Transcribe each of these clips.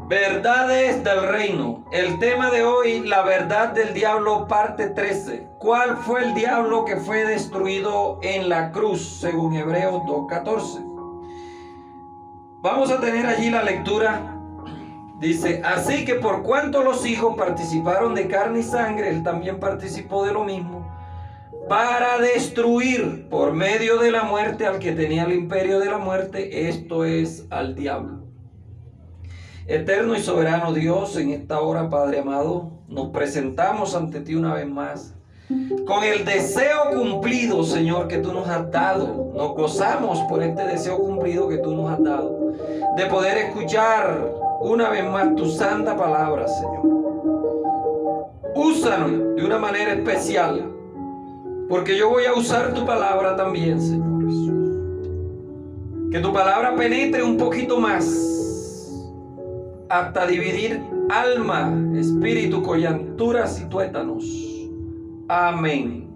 Verdades del reino. El tema de hoy, la verdad del diablo, parte 13. ¿Cuál fue el diablo que fue destruido en la cruz, según Hebreos 2:14? Vamos a tener allí la lectura. Dice, así que por cuanto los hijos participaron de carne y sangre, él también participó de lo mismo, para destruir por medio de la muerte al que tenía el imperio de la muerte, esto es, al diablo. Eterno y soberano Dios, en esta hora, Padre amado, nos presentamos ante ti una vez más, con el deseo cumplido, Señor, que tú nos has dado. Nos gozamos por este deseo cumplido que tú nos has dado, de poder escuchar una vez más tu santa palabra, Señor. Úsanos de una manera especial, porque yo voy a usar tu palabra también, Señor Jesús. Que tu palabra penetre un poquito más, hasta dividir alma, espíritu, coyunturas y tuétanos. Amén.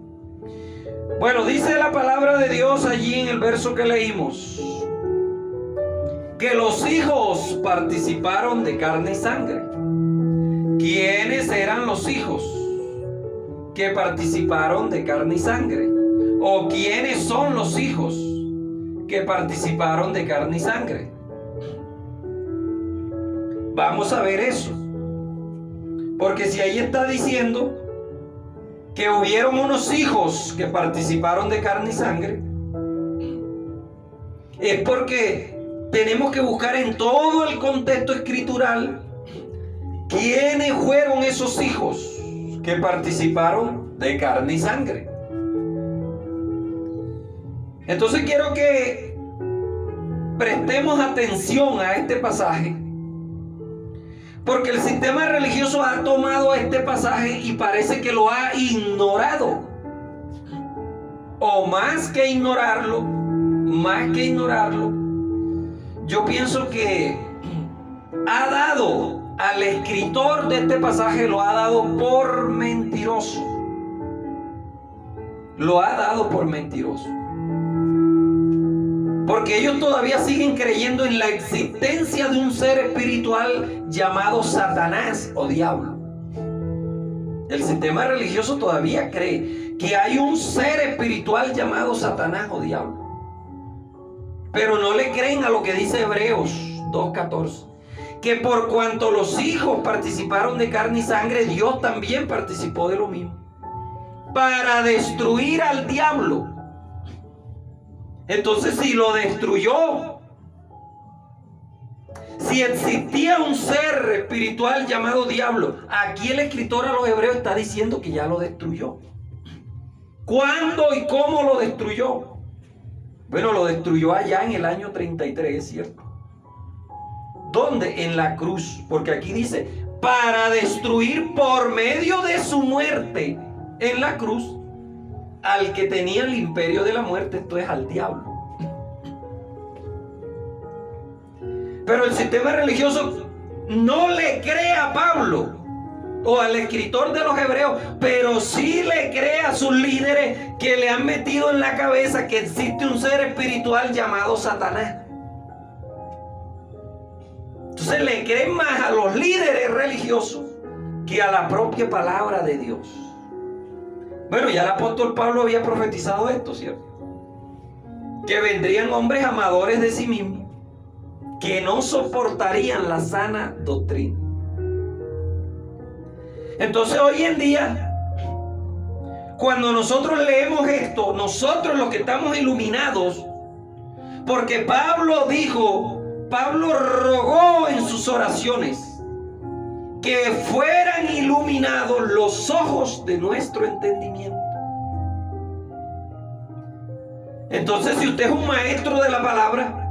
Bueno, dice la palabra de Dios allí en el verso que leímos, que los hijos participaron de carne y sangre. ¿Quiénes eran los hijos que participaron de carne y sangre? ¿O quiénes son los hijos que participaron de carne y sangre? Vamos a ver eso. Porque si ahí está diciendo que hubieron unos hijos que participaron de carne y sangre, es porque tenemos que buscar en todo el contexto escritural quiénes fueron esos hijos que participaron de carne y sangre. Entonces quiero que prestemos atención a este pasaje, porque el sistema religioso ha tomado este pasaje y parece que lo ha ignorado. O más que ignorarlo, yo pienso que ha dado al escritor de este pasaje, lo ha dado por mentiroso. Lo ha dado por mentiroso. Porque ellos todavía siguen creyendo en la existencia de un ser espiritual llamado Satanás o diablo. El sistema religioso todavía cree que hay un ser espiritual llamado Satanás o diablo. Pero no le creen a lo que dice Hebreos 2:14. Que por cuanto los hijos participaron de carne y sangre, Dios también participó de lo mismo, para destruir al diablo. Entonces, si lo destruyó, si existía un ser espiritual llamado diablo, aquí el escritor a los hebreos está diciendo que ya lo destruyó. ¿Cuándo y cómo lo destruyó? Bueno, lo destruyó allá en el año 33, ¿cierto? ¿Dónde? En la cruz. Porque aquí dice, para destruir por medio de su muerte en la cruz al que tenía el imperio de la muerte, esto es, al diablo. Pero el sistema religioso no le cree a Pablo o al escritor de los hebreos, pero sí le cree a sus líderes que le han metido en la cabeza que existe un ser espiritual llamado Satanás. Entonces le creen más a los líderes religiosos que a la propia palabra de Dios. Bueno, ya el apóstol Pablo había profetizado esto, ¿cierto? Que vendrían hombres amadores de sí mismos, que no soportarían la sana doctrina. Entonces hoy en día, cuando nosotros leemos esto, nosotros los que estamos iluminados, porque Pablo rogó en sus oraciones que fueran iluminados los ojos de nuestro entendimiento. Entonces, si usted es un maestro de la palabra,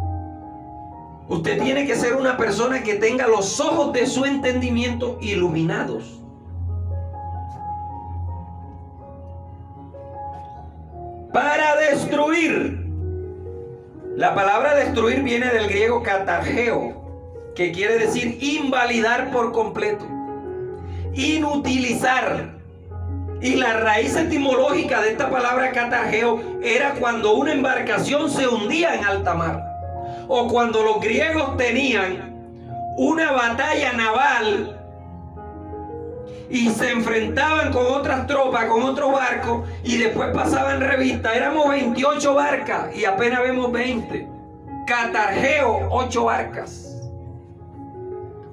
usted tiene que ser una persona que tenga los ojos de su entendimiento iluminados. Para destruir. La palabra destruir viene del griego katargeo, que quiere decir invalidar por completo, inutilizar. Y la raíz etimológica de esta palabra katargeo era cuando una embarcación se hundía en alta mar, o cuando los griegos tenían una batalla naval y se enfrentaban con otras tropas, con otros barcos, y después pasaban revista. Éramos 28 barcas y apenas vemos 20. Catargeo, 8 barcas.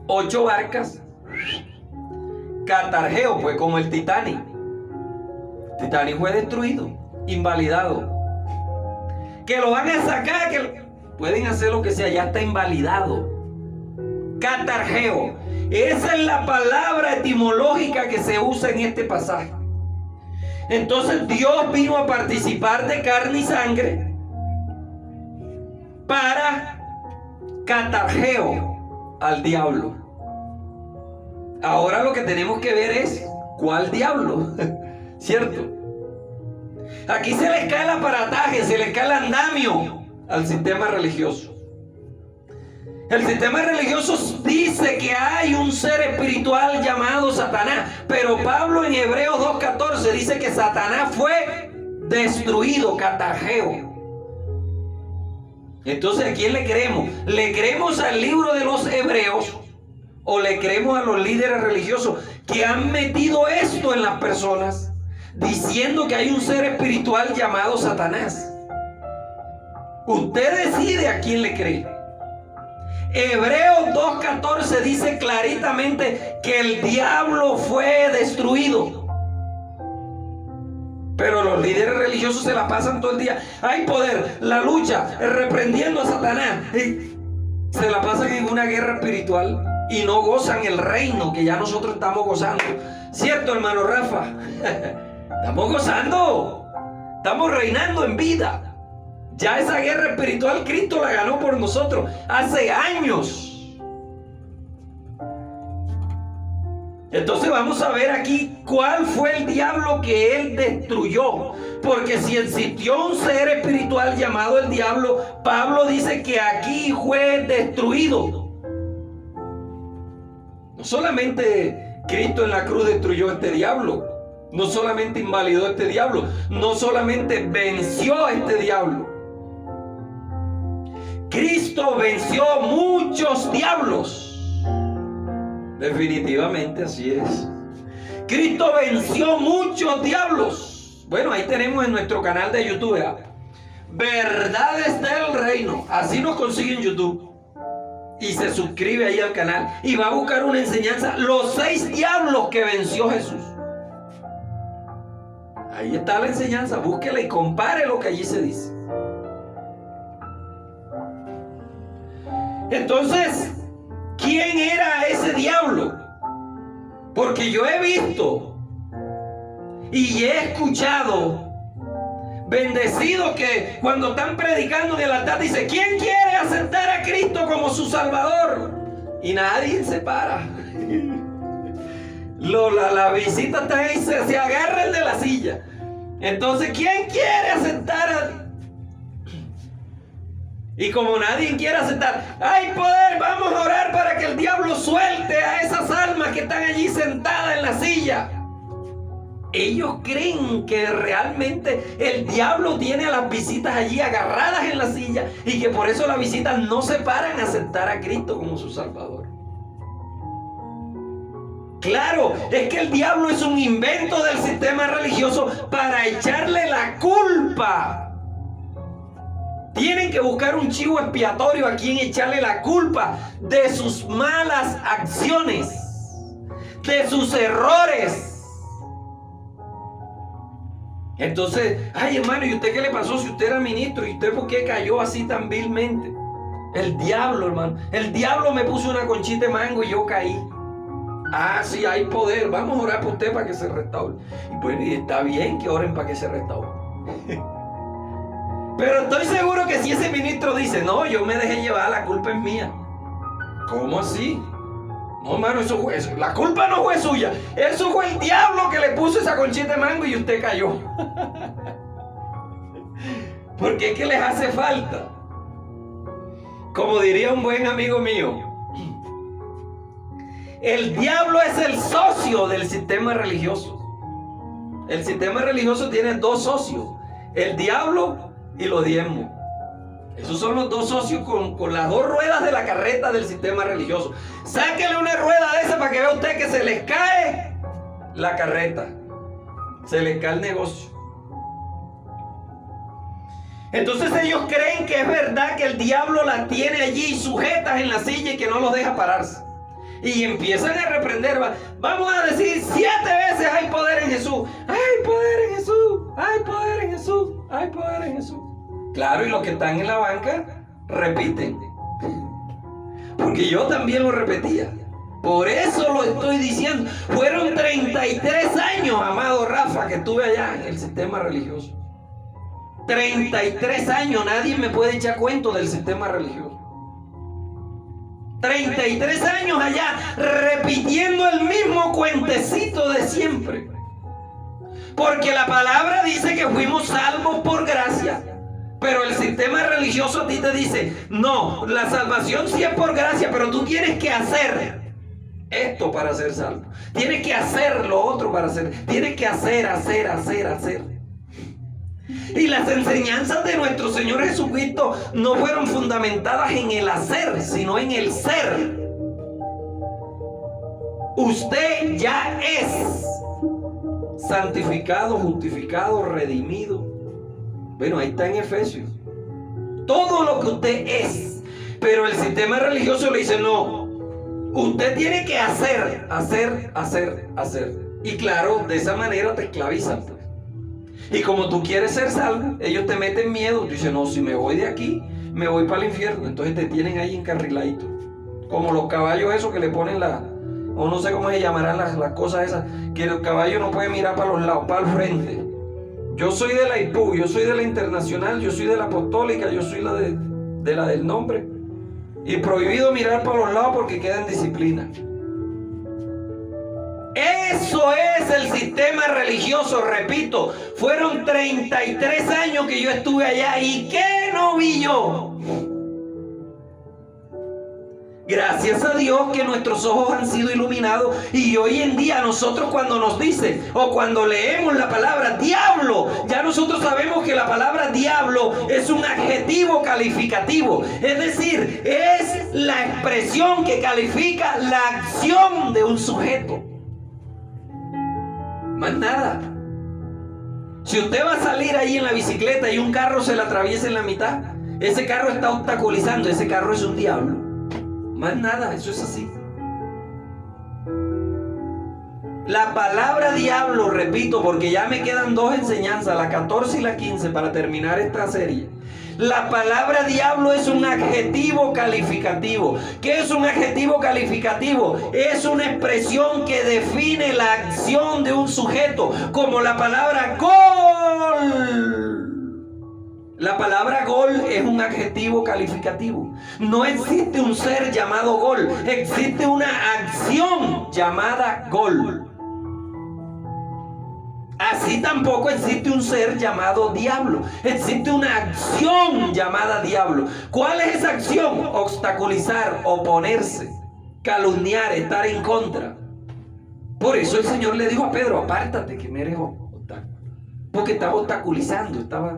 8 barcas. Catargeo, pues como el Titanic. Titanic fue destruido, invalidado. Que lo van a sacar, que pueden hacer lo que sea, ya está invalidado. Catargeo. Esa es la palabra etimológica que se usa en este pasaje. Entonces Dios vino a participar de carne y sangre para catargeo al diablo. Ahora lo que tenemos que ver es ¿cuál diablo? ¿Cierto? Aquí se les cae el aparataje, se les cae el andamio al sistema religioso. El sistema religioso dice que hay un ser espiritual llamado Satanás, pero Pablo en Hebreos 2:14 dice que Satanás fue destruido, catargeo. Entonces, ¿a quién le creemos? ¿Le creemos al libro de los Hebreos o le creemos a los líderes religiosos que han metido esto en las personas, diciendo que hay un ser espiritual llamado Satanás? Usted decide a quién le cree. Hebreos 2:14 dice claritamente que el diablo fue destruido. Pero los líderes religiosos se la pasan todo el día. Hay poder, la lucha, reprendiendo a Satanás. Se la pasan en una guerra espiritual y no gozan el reino que ya nosotros estamos gozando. ¿Cierto, hermano Rafa? Estamos gozando. Estamos reinando en vida. Ya esa guerra espiritual Cristo la ganó por nosotros hace años. Entonces vamos a ver aquí cuál fue el diablo que él destruyó. Porque si existió un ser espiritual llamado el diablo, Pablo dice que aquí fue destruido. No solamente Cristo en la cruz destruyó a este diablo, no solamente invalidó a este diablo, no solamente venció a este diablo. Cristo venció muchos diablos. Definitivamente así es. Cristo venció muchos diablos. Bueno, ahí tenemos en nuestro canal de YouTube, ¿verdad? Verdades del Reino. Así nos consigue en YouTube. Y se suscribe ahí al canal. Y va a buscar una enseñanza. Los 6 diablos que venció Jesús. Ahí está la enseñanza. Búsquela y compare lo que allí se dice. Entonces, ¿quién era ese diablo? Porque yo he visto y he escuchado bendecidos que cuando están predicando en el altar dice: ¿quién quiere aceptar a Cristo como su Salvador? Y nadie se para. La visita está ahí, se agarra el de la silla. Entonces, ¿quién quiere aceptar a... Y como nadie quiere aceptar, hay poder, vamos a orar para que el diablo suelte a esas almas que están allí sentadas en la silla. Ellos creen que realmente el diablo tiene a las visitas allí agarradas en la silla y que por eso las visitas no se paran a aceptar a Cristo como su Salvador. Claro, es que el diablo es un invento del sistema religioso para echarle la culpa. Tienen que buscar un chivo expiatorio a quien echarle la culpa de sus malas acciones, de sus errores. Entonces, ay hermano, ¿y usted qué le pasó si usted era ministro? ¿Y usted por qué cayó así tan vilmente? El diablo, hermano. El diablo me puso una conchita de mango y yo caí. Ah, sí, hay poder. Vamos a orar por usted para que se restaure. Y bueno, y está bien que oren para que se restaure. Pero estoy seguro que si ese ministro dice: no, yo me dejé llevar, la culpa es mía. ¿Cómo así? No, hermano, la culpa no fue suya. Eso fue el diablo que le puso esa conchita de mango y usted cayó. Porque es que les hace falta. Como diría un buen amigo mío, el diablo es el socio del sistema religioso. El sistema religioso tiene 2 socios: el diablo y los diezmos. Esos son los dos socios con las dos ruedas de la carreta del sistema religioso. Sáquele una rueda de esa para que vea usted que se les cae la carreta. Se les cae el negocio. Entonces ellos creen que es verdad que el diablo las tiene allí sujetas en la silla y que no los deja pararse. Y empiezan a reprender. Vamos a decir 7 veces: hay poder en Jesús. Hay poder en Jesús. Hay poder en Jesús. Hay poder en Jesús. Claro, y los que están en la banca repiten. Porque yo también lo repetía. Por eso lo estoy diciendo. Fueron 33 años, amado Rafa, que estuve allá en el sistema religioso. 33 años, nadie me puede echar cuento del sistema religioso. 33 años allá, repitiendo el mismo cuentecito de siempre. Porque la palabra dice que fuimos salvos por gracia. Pero el sistema religioso a ti te dice: no, la salvación sí es por gracia, pero tú tienes que hacer esto para ser salvo. Tienes que hacer lo otro para ser. Tienes que hacer. Y las enseñanzas de nuestro Señor Jesucristo no fueron fundamentadas en el hacer, sino en el ser. Usted ya es santificado, justificado, redimido. Bueno, ahí está en Efesios. Todo lo que usted es. Pero el sistema religioso le dice: no, usted tiene que hacer. Y claro, de esa manera te esclavizan. Y como tú quieres ser salvo, ellos te meten miedo. Dicen: no, si me voy de aquí, me voy para el infierno. Entonces te tienen ahí encarriladito. Como los caballos esos que le ponen o no sé cómo se llamarán las cosas esas, que el caballo no puede mirar para los lados, para el frente. Yo soy de la IPU, yo soy de la Internacional, yo soy de la Apostólica, yo soy de la del Nombre. Y prohibido mirar para los lados porque queda en disciplina. Eso es el sistema religioso, repito. Fueron 33 años que yo estuve allá. ¿Y qué no vi yo? Gracias a Dios que nuestros ojos han sido iluminados. Y hoy en día nosotros, cuando nos dicen o cuando leemos la palabra diablo, ya nosotros sabemos que la palabra diablo es un adjetivo calificativo. Es decir, es la expresión que califica la acción de un sujeto. Más nada. Si usted va a salir ahí en la bicicleta y un carro se le atraviesa en la mitad, ese carro está obstaculizando, ese carro es un diablo. Más nada, eso es así. La palabra diablo, repito, porque ya me quedan 2 enseñanzas, la 14 y la 15, para terminar esta serie. La palabra diablo es un adjetivo calificativo. ¿Qué es un adjetivo calificativo? Es una expresión que define la acción de un sujeto, como la palabra gol. La palabra gol es un adjetivo calificativo. No existe un ser llamado gol, existe una acción llamada gol. Así tampoco existe un ser llamado diablo. Existe una acción llamada diablo. ¿Cuál es esa acción? Obstaculizar, oponerse, calumniar, estar en contra. Por eso el Señor le dijo a Pedro: apártate que me eres obstáculo. Porque estaba obstaculizando, estaba...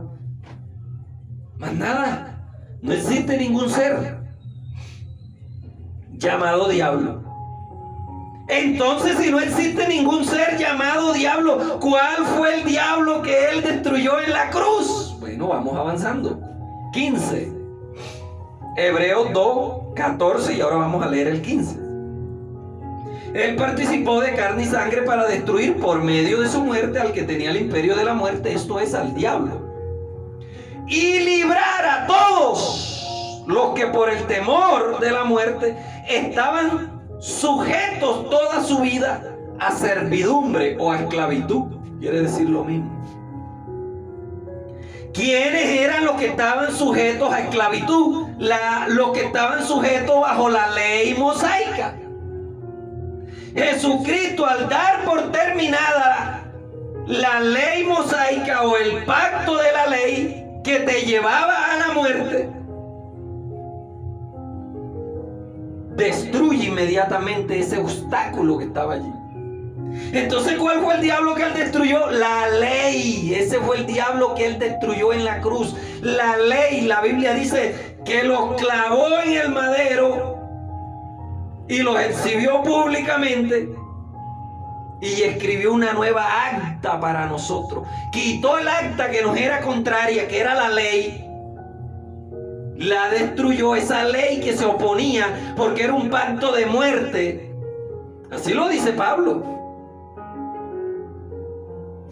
Más nada. No existe ningún ser llamado diablo. Entonces, si no existe ningún ser llamado diablo, ¿cuál fue el diablo que él destruyó en la cruz? Bueno, vamos avanzando. 15. Hebreos 2, 14, y ahora vamos a leer el 15. Él participó de carne y sangre para destruir por medio de su muerte al que tenía el imperio de la muerte, esto es, al diablo, y librar a todos los que por el temor de la muerte estaban sujetos toda su vida a servidumbre o a esclavitud. Quiere decir lo mismo. ¿Quiénes eran los que estaban sujetos a esclavitud? Los que estaban sujetos bajo la ley mosaica. Jesucristo, al dar por terminada la ley mosaica o el pacto de la ley que te llevaba a la muerte, destruye inmediatamente ese obstáculo que estaba allí. Entonces, ¿cuál fue el diablo que él destruyó? La ley. Ese fue el diablo que él destruyó en la cruz. La ley, la Biblia dice que los clavó en el madero y los exhibió públicamente y escribió una nueva acta para nosotros. Quitó el acta que nos era contraria, que era la ley. La destruyó, esa ley que se oponía porque era un pacto de muerte. Así lo dice Pablo.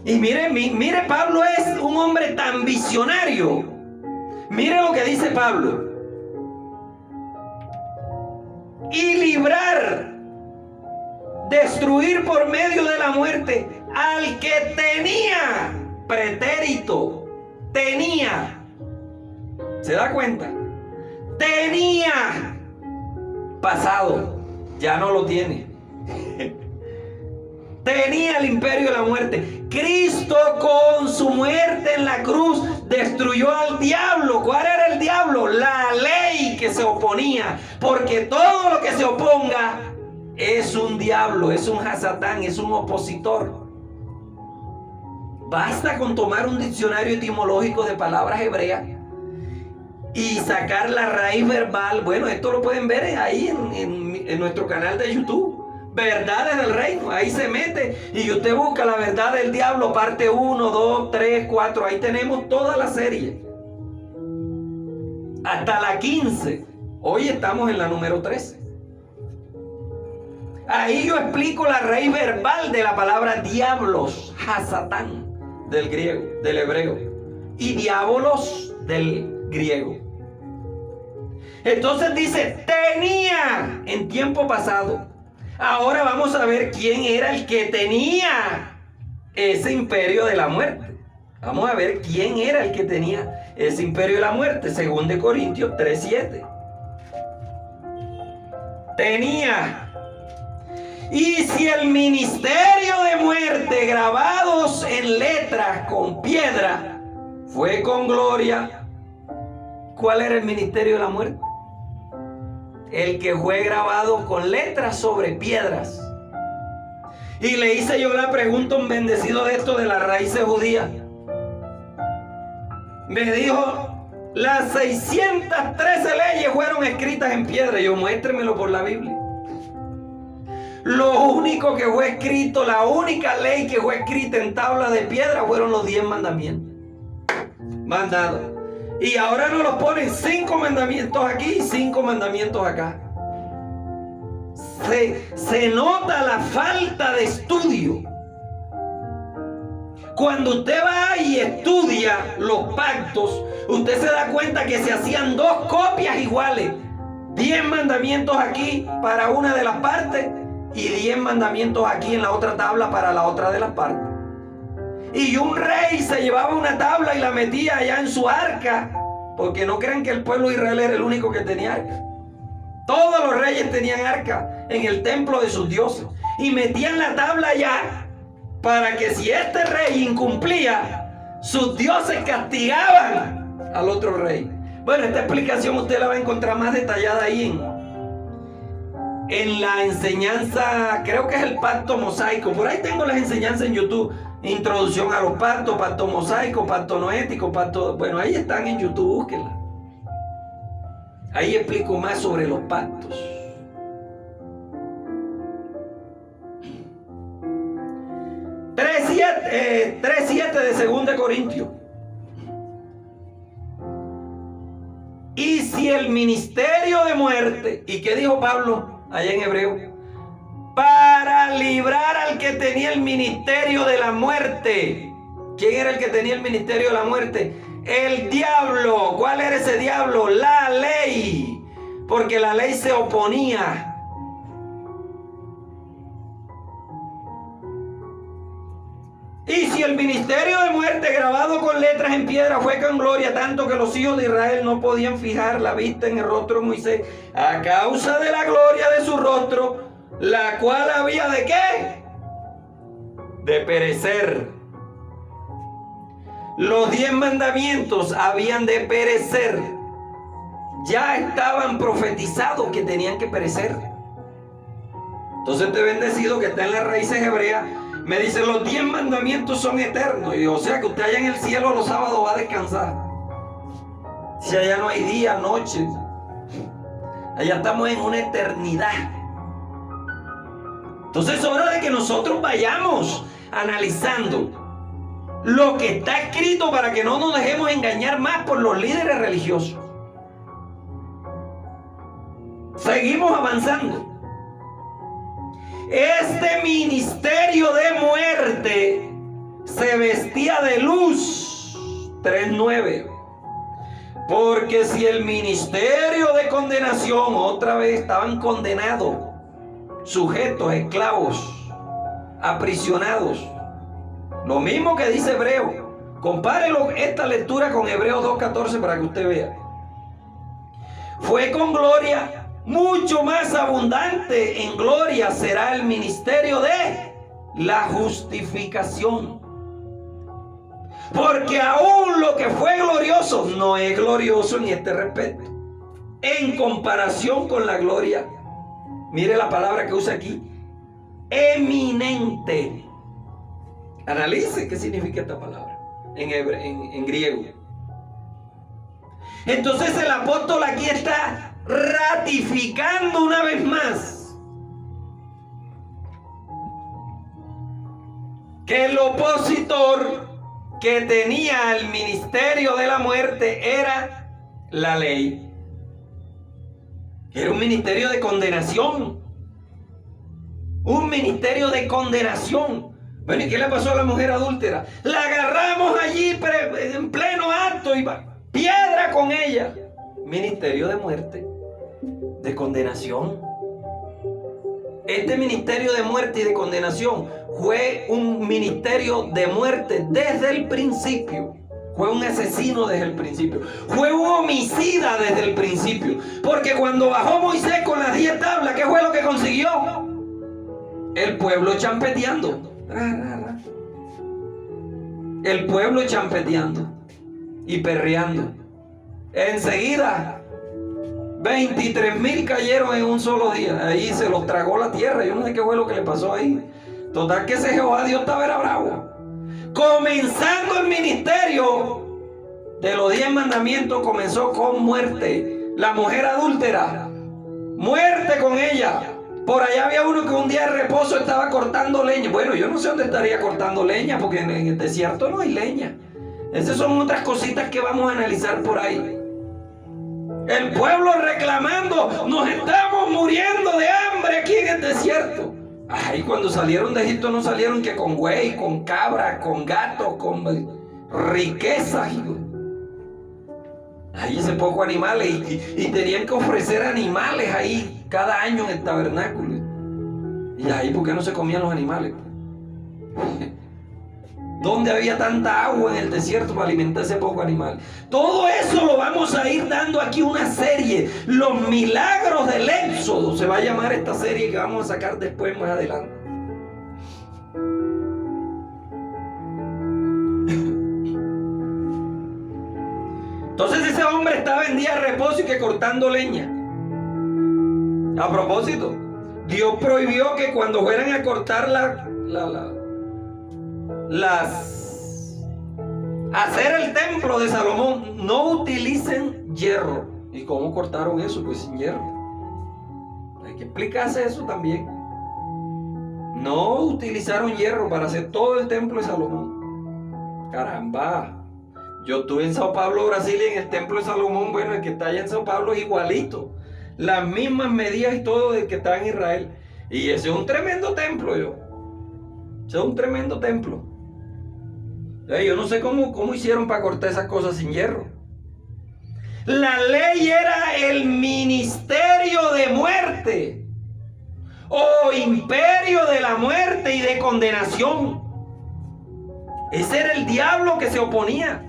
Y mire, Pablo es un hombre tan visionario. Mire lo que dice Pablo. Y librar, destruir por medio de la muerte al que tenía, pretérito, tenía. ¿Se da cuenta? Tenía pasado, ya no lo tiene. Tenía el imperio de la muerte. Cristo con su muerte en la cruz destruyó al diablo. ¿Cuál era el diablo? La ley que se oponía. Porque todo lo que se oponga es un diablo, es un Hasatán, es un opositor. Basta con tomar un diccionario etimológico de palabras hebreas y sacar la raíz verbal. Bueno, esto lo pueden ver ahí en nuestro canal de YouTube. Verdades del reino, ahí se mete y usted busca la verdad del diablo, parte 1, 2, 3, 4, ahí tenemos toda la serie. Hasta la 15, hoy estamos en la número 13. Ahí yo explico la raíz verbal de la palabra diablos, Hasatán, del griego, del hebreo, y diabolos del griego. Entonces dice, tenía en tiempo pasado. Ahora vamos a ver quién era el que tenía ese imperio de la muerte. Vamos a ver quién era el que tenía ese imperio de la muerte. Según de Corintios 3:7. Tenía. Y si el ministerio de muerte grabados en letras con piedra fue con gloria, ¿cuál era el ministerio de la muerte? El que fue grabado con letras sobre piedras. Y le hice yo la pregunta a un bendecido de esto de las raíces judías. Me dijo, las 613 leyes fueron escritas en piedra. Y yo, muéstremelo por la Biblia. Lo único que fue escrito, la única ley que fue escrita en tabla de piedra fueron los 10 mandamientos. Mandados. Y ahora nos los ponen 5 mandamientos aquí y 5 mandamientos acá. Se nota la falta de estudio. Cuando usted va y estudia los pactos, usted se da cuenta que se hacían 2 copias iguales. 10 mandamientos aquí para una de las partes y 10 mandamientos aquí en la otra tabla para la otra de las partes. Y un rey se llevaba una tabla y la metía allá en su arca, porque no crean que el pueblo de Israel era el único que tenía arca. Todos los reyes tenían arca en el templo de sus dioses y metían la tabla allá para que si este rey incumplía, sus dioses castigaban al otro rey. Bueno, esta explicación usted la va a encontrar más detallada ahí en la enseñanza, creo que es el pacto mosaico. Por ahí tengo las enseñanzas en YouTube. Introducción a los pactos, pacto mosaico, pacto noético, pacto... Bueno, ahí están en YouTube, búsquenla. Ahí explico más sobre los pactos. 3:7 de 2 Corintios. Y si el ministerio de muerte, ¿y qué dijo Pablo allá en Hebreo? Para librar al que tenía el ministerio de la muerte. ¿Quién era el que tenía el ministerio de la muerte? El diablo. ¿Cuál era ese diablo? La ley. Porque la ley se oponía. Y si el ministerio de muerte grabado con letras en piedra fue con gloria, tanto que los hijos de Israel no podían fijar la vista en el rostro de Moisés a causa de la gloria de su rostro, la cual había ¿de qué? De perecer. Los 10 mandamientos habían de perecer. Ya estaban profetizados que tenían que perecer. Entonces este bendecido que está en las raíces hebreas me dice, los 10 mandamientos son eternos. Y o sea que usted allá en el cielo los sábados va a descansar. Si allá no hay día, noche. Allá estamos en una eternidad. Entonces es hora de que nosotros vayamos analizando lo que está escrito para que no nos dejemos engañar más por los líderes religiosos. Seguimos avanzando. Este ministerio de muerte se vestía de luz. 3:9. Porque si el ministerio de condenación, otra vez estaban condenados, sujetos, esclavos, aprisionados. Lo mismo que dice Hebreo. Compárelo esta lectura con Hebreos 2:14 para que usted vea. Fue con gloria, mucho más abundante en gloria será el ministerio de la justificación. Porque aún lo que fue glorioso no es glorioso en este respecto, en comparación con la gloria. Mire la palabra que usa aquí, eminente. Analice qué significa esta palabra en griego. Entonces el apóstol aquí está ratificando una vez más que el opositor que tenía el ministerio de la muerte era la ley. Era un ministerio de condenación. Un ministerio de condenación. Bueno, ¿y qué le pasó a la mujer adúltera? La agarramos allí en pleno acto y piedra con ella. Ministerio de muerte, de condenación. Este ministerio de muerte y de condenación fue un ministerio de muerte desde el principio. Fue un asesino desde el principio. Fue un homicida desde el principio. Porque cuando bajó Moisés con las 10 tablas, ¿qué fue lo que consiguió? El pueblo champeteando. El pueblo champeteando y perreando. Enseguida 23,000 cayeron en un solo día. Ahí se los tragó la tierra. Yo no sé qué fue lo que le pasó ahí. Total que ese Jehová Dios estaba era bravo. Comenzando el ministerio de los 10 mandamientos, comenzó con muerte. La mujer adúltera, muerte con ella. Por allá había uno que un día de reposo estaba cortando leña. Bueno, yo no sé dónde estaría cortando leña, porque en el desierto no hay leña. Esas son otras cositas que vamos a analizar por ahí. El pueblo reclamando, nos estamos muriendo de hambre aquí en el desierto. Ay, cuando salieron de Egipto no salieron que con güey, con cabra, con gato, con riquezas. Ahí ese poco animales y tenían que ofrecer animales ahí cada año en el tabernáculo. Y ahí, ¿por qué no se comían los animales? ¿Dónde había tanta agua en el desierto para alimentar ese poco animal? Todo eso lo vamos a ir dando aquí una serie. Los milagros del Éxodo se va a llamar esta serie que vamos a sacar después más adelante. Entonces ese hombre estaba en día de reposo y que cortando leña. A propósito, Dios prohibió que cuando fueran a cortar hacer el templo de Salomón, no utilicen hierro. ¿Y cómo cortaron eso? Pues sin hierro. Hay que explicarse eso también. No utilizaron hierro para hacer todo el templo de Salomón. Caramba. Yo estuve en Sao Paulo, Brasil, y en el templo de Salomón, bueno, el que está allá en Sao Paulo es igualito. Las mismas medidas y todo del que está en Israel. Y ese es un tremendo templo, Ese es un tremendo templo. Yo no sé cómo hicieron para cortar esas cosas sin hierro. La ley era el ministerio de muerte o imperio de la muerte y de condenación. Ese era el diablo que se oponía.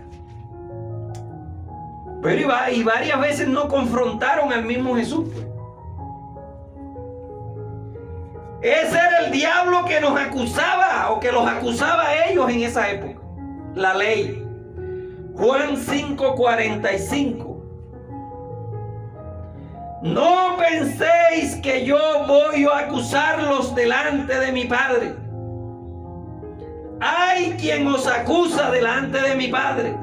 Pero y varias veces no confrontaron al mismo Jesús. Ese era el diablo que nos acusaba o que los acusaba a ellos en esa época. La ley. Juan 5:45. No penséis que yo voy a acusarlos delante de mi Padre. Hay quien os acusa delante de mi Padre,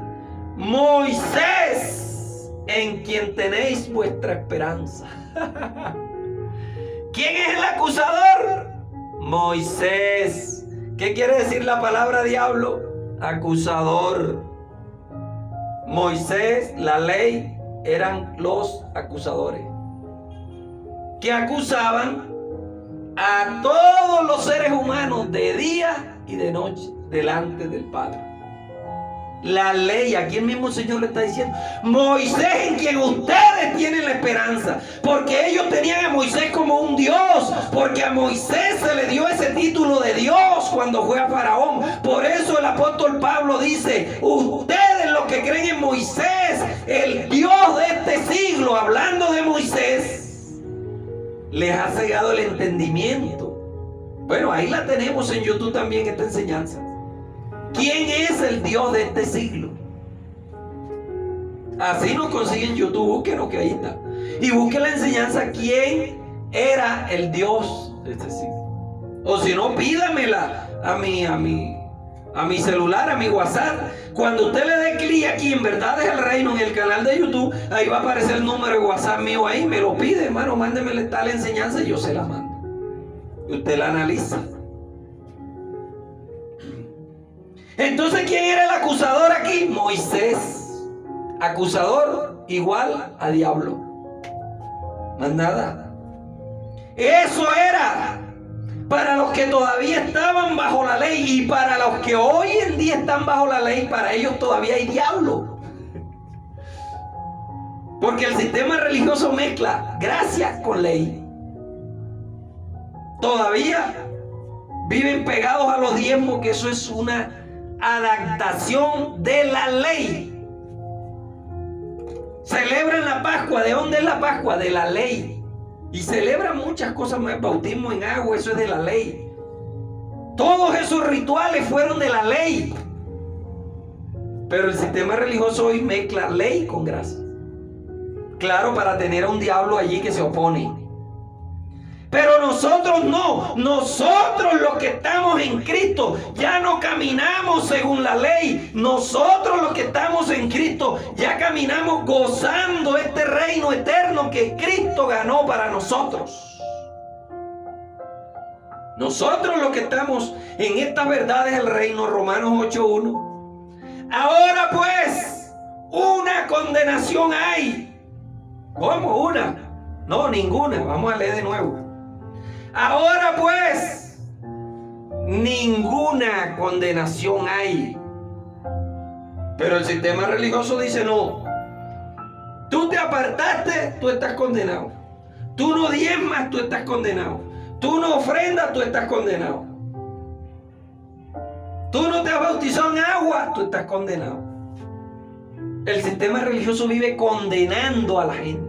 Moisés, en quien tenéis vuestra esperanza. ¿Quién es el acusador? Moisés. ¿Qué quiere decir la palabra diablo? Acusador. Moisés, la ley, eran los acusadores que acusaban a todos los seres humanos de día y de noche delante del Padre. La ley, aquí el mismo Señor le está diciendo, Moisés en quien ustedes tienen la esperanza, porque ellos tenían a Moisés como un Dios, porque a Moisés se le dio ese título de Dios cuando fue a Faraón. Por eso el apóstol Pablo dice, ustedes los que creen en Moisés, el Dios de este siglo, hablando de Moisés, les ha cegado el entendimiento. Bueno, ahí la tenemos en YouTube también, esta enseñanza. ¿Quién es el Dios de este siglo? Así nos consiguen YouTube, búsquenos que ahí está. Y busquen la enseñanza, ¿quién era el Dios de este siglo? O si no, pídamela a mi celular, a mi WhatsApp. Cuando usted le dé clic aquí en Verdades del Reino, en el canal de YouTube, ahí va a aparecer el número de WhatsApp mío ahí. Me lo pide, hermano, mándeme tal enseñanza y yo se la mando. Y usted la analiza. Entonces, ¿quién era el acusador aquí? Moisés. Acusador igual a diablo. Más nada. Eso era para los que todavía estaban bajo la ley, y para los que hoy en día están bajo la ley, para ellos todavía hay diablo. Porque el sistema religioso mezcla gracia con ley. Todavía viven pegados a los diezmos, que eso es una adaptación de la ley. Celebran la Pascua. ¿De dónde es la Pascua? De la ley. Y celebran muchas cosas más. Bautismo en agua, eso es de la ley. Todos esos rituales fueron de la ley. Pero el sistema religioso hoy mezcla ley con gracia. Claro, para tener a un diablo allí que se opone. Pero nosotros no. Nosotros los que estamos en Cristo ya no caminamos según la ley. Nosotros los que estamos en Cristo ya caminamos gozando este reino eterno que Cristo ganó para nosotros. Nosotros los que estamos en estas verdades del reino, Romanos 8:1. Ahora pues, una condenación hay. ¿Cómo una? No, ninguna. Vamos a leer de nuevo. Ahora pues, ninguna condenación hay. Pero el sistema religioso dice no. Tú te apartaste, tú estás condenado. Tú no diezmas, tú estás condenado. Tú no ofrendas, tú estás condenado. Tú no te has bautizado en agua, tú estás condenado. El sistema religioso vive condenando a la gente.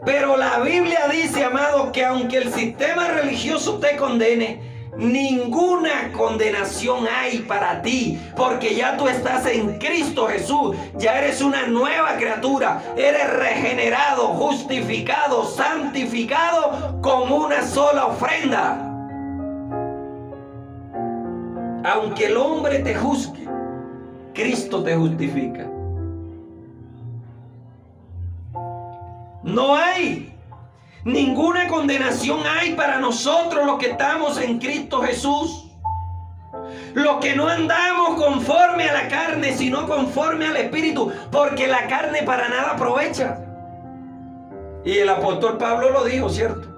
Pero la Biblia dice, amado, que aunque el sistema religioso te condene, ninguna condenación hay para ti, porque ya tú estás en Cristo Jesús. Ya eres una nueva criatura. Eres regenerado, justificado, santificado con una sola ofrenda. Aunque el hombre te juzgue, Cristo te justifica. No hay ninguna condenación hay para nosotros los que estamos en Cristo Jesús. Los que no andamos conforme a la carne, sino conforme al Espíritu, porque la carne para nada aprovecha. Y el apóstol Pablo lo dijo, ¿cierto?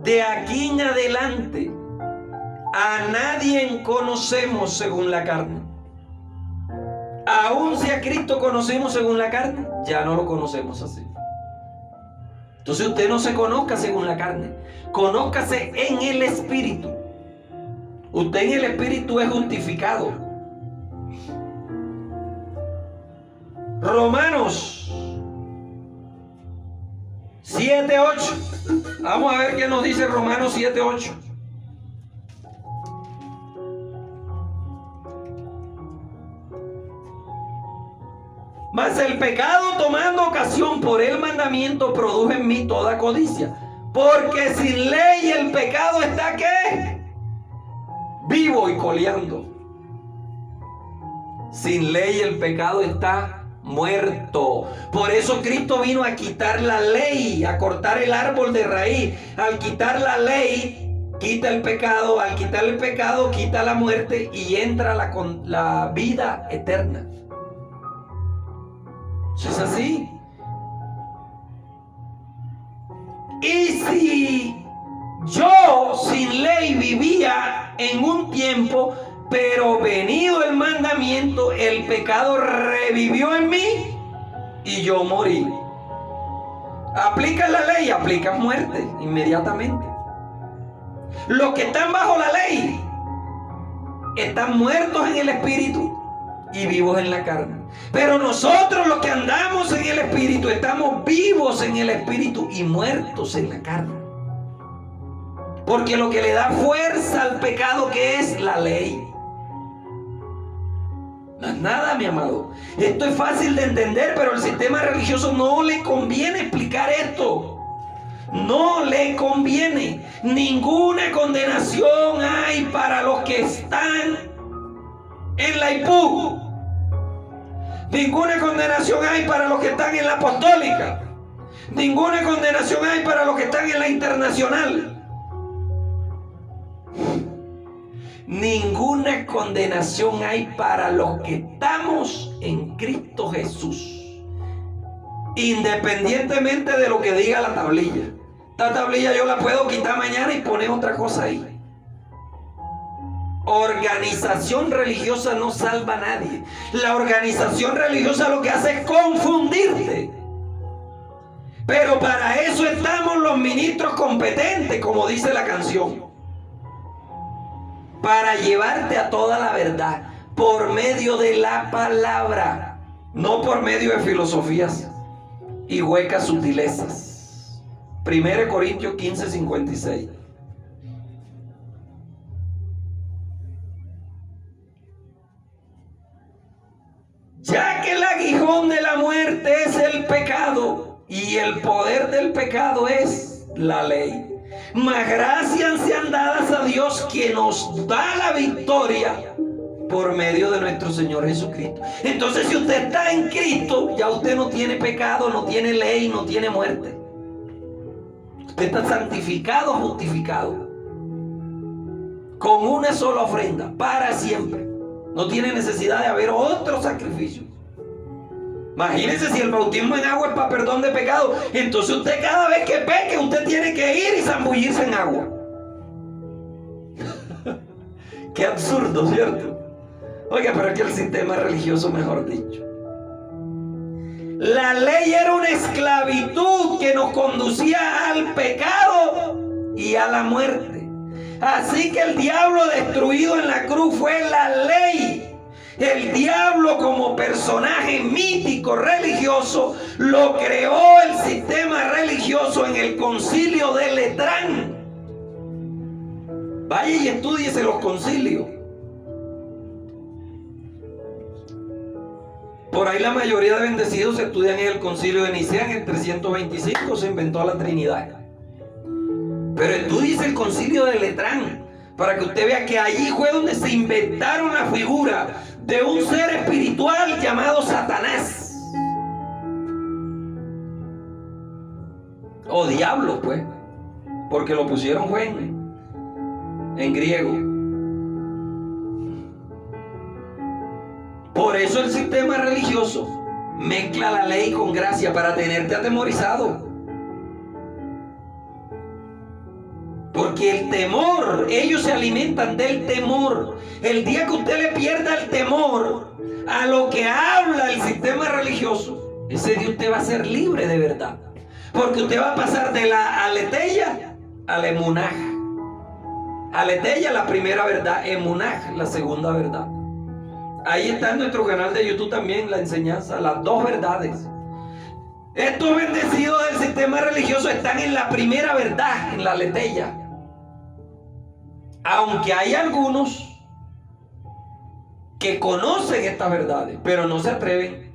De aquí en adelante a nadie conocemos según la carne. Aún si a Cristo conocemos según la carne, ya no lo conocemos así. Entonces usted no se conozca según la carne, conózcase en el Espíritu. Usted en el Espíritu es justificado. Romanos 7:8. Vamos a ver qué nos dice Romanos 7:8. Mas el pecado, tomando ocasión por el mandamiento, produjo en mí toda codicia. Porque sin ley el pecado está ¿qué? Vivo y coleando. Sin ley el pecado está muerto. Por eso Cristo vino a quitar la ley, a cortar el árbol de raíz. Al quitar la ley, quita el pecado. Al quitar el pecado, quita la muerte y entra la vida eterna. Eso es así. Y si yo sin ley vivía en un tiempo, pero venido el mandamiento, el pecado revivió en mí y yo morí. Aplicas la ley, aplicas muerte inmediatamente. Los que están bajo la ley están muertos en el espíritu y vivos en la carne. Pero nosotros los que andamos en el espíritu estamos vivos en el espíritu y muertos en la carne. Porque lo que le da fuerza al pecado, que es la ley. No es nada, mi amado. Esto es fácil de entender, pero al sistema religioso no le conviene explicar esto. No le conviene. Ninguna condenación hay para los que están en la IPU. Ninguna condenación hay para los que están en la apostólica. Ninguna condenación hay para los que están en la internacional. Ninguna condenación hay para los que estamos en Cristo Jesús. Independientemente de lo que diga la tablilla. Esta tablilla yo la puedo quitar mañana y poner otra cosa ahí. Organización religiosa no salva a nadie. La organización religiosa lo que hace es confundirte. Pero para eso estamos los ministros competentes, como dice la canción. Para llevarte a toda la verdad por medio de la palabra, no por medio de filosofías y huecas sutilezas. 1 Corintios 15:56. Ya que el aguijón de la muerte es el pecado y el poder del pecado es la ley, mas gracias sean dadas a Dios, que nos da la victoria por medio de nuestro Señor Jesucristo. Entonces, si usted está en Cristo, ya usted no tiene pecado, no tiene ley, no tiene muerte. Usted está santificado, justificado, con una sola ofrenda para siempre. No tiene necesidad de haber otro sacrificio. Imagínense, si el bautismo en agua es para perdón de pecado, entonces usted cada vez que peque, usted tiene que ir y zambullirse en agua. Qué absurdo, ¿cierto? Oiga, pero es que el sistema religioso, mejor dicho. La ley era una esclavitud que nos conducía al pecado y a la muerte. Así que el diablo destruido en la cruz fue la ley. El diablo, como personaje mítico religioso, lo creó el sistema religioso en el concilio de Letrán. Vaya y estúdiese los concilios. Por ahí la mayoría de bendecidos se estudian en el concilio de Nicea. En el 325 se inventó la Trinidad. Pero estúdiese el concilio de Letrán, para que usted vea que allí fue donde se inventaron la figura de un ser espiritual llamado Satanás. O diablo, pues, porque lo pusieron fue en griego. Por eso el sistema religioso mezcla la ley con gracia para tenerte atemorizado. Porque el temor, ellos se alimentan del temor. El día que usted le pierda el temor a lo que habla el sistema religioso, ese día usted va a ser libre de verdad. Porque usted va a pasar de la aletheia a la emunaj. Aletheia, la primera verdad; emunaj, la segunda verdad. Ahí está en nuestro canal de YouTube también la enseñanza, las dos verdades. Estos bendecidos del sistema religioso están en la primera verdad, en la aletheia. Aunque hay algunos que conocen estas verdades, pero no se atreven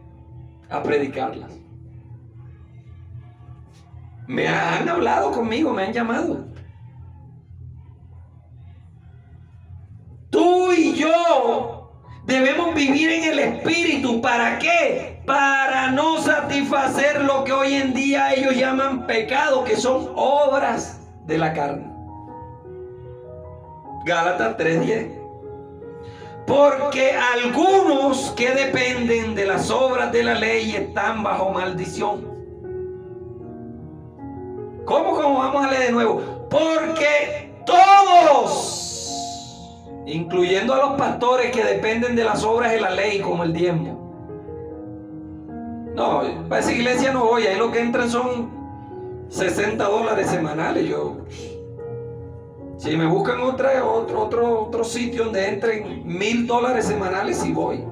a predicarlas. Me han hablado conmigo, me han llamado. Tú y yo Debemos vivir en el Espíritu. ¿Para qué? Para no satisfacer lo que hoy en día ellos llaman pecado, que son obras de la carne. Gálatas 3:10. Porque algunos que dependen de las obras de la ley están bajo maldición. ¿Cómo vamos a leer de nuevo? Porque todos, incluyendo a los pastores que dependen de las obras de la ley, como el diezmo. No, para esa iglesia no voy, ahí lo que entran son $60 semanales. Si me buscan otro sitio donde entren $1,000 semanales, sí voy.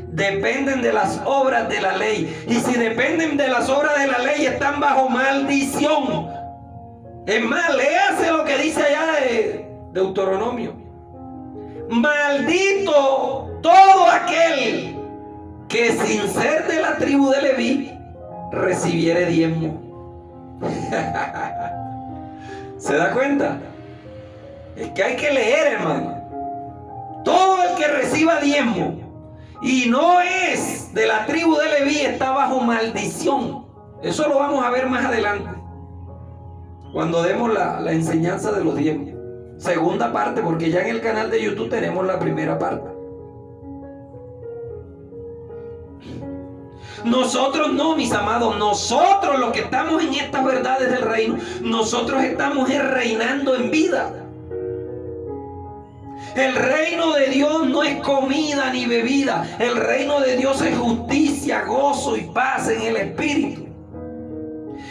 Dependen de las obras de la ley. Y si dependen de las obras de la ley, están bajo maldición. Es más, léase lo que dice allá de Deuteronomio. Maldito todo aquel que sin ser de la tribu de Leví recibiere diezmo. ¿Se da cuenta? Es que hay que leer, hermano. Todo el que reciba diezmo y no es de la tribu de Leví está bajo maldición. Eso lo vamos a ver más adelante, cuando demos la enseñanza de los diezmos. Segunda parte, porque ya en el canal de YouTube tenemos la primera parte. Nosotros no, mis amados, nosotros los que estamos en estas verdades del reino, nosotros estamos reinando en vida. El reino de Dios no es comida ni bebida. El reino de Dios es justicia, gozo y paz en el Espíritu.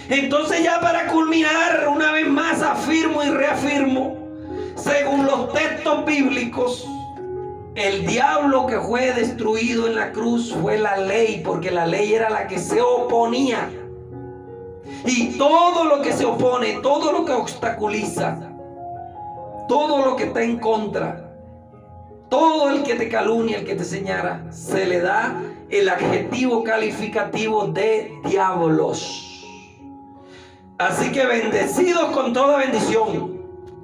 Entonces, ya para culminar, una vez más afirmo y reafirmo, según los textos bíblicos, el diablo que fue destruido en la cruz fue la ley, porque la ley era la que se oponía. Y todo lo que se opone, todo lo que obstaculiza, todo lo que está en contra, todo el que te calumnia, el que te señala, se le da el adjetivo calificativo de diablos. Así que bendecidos con toda bendición.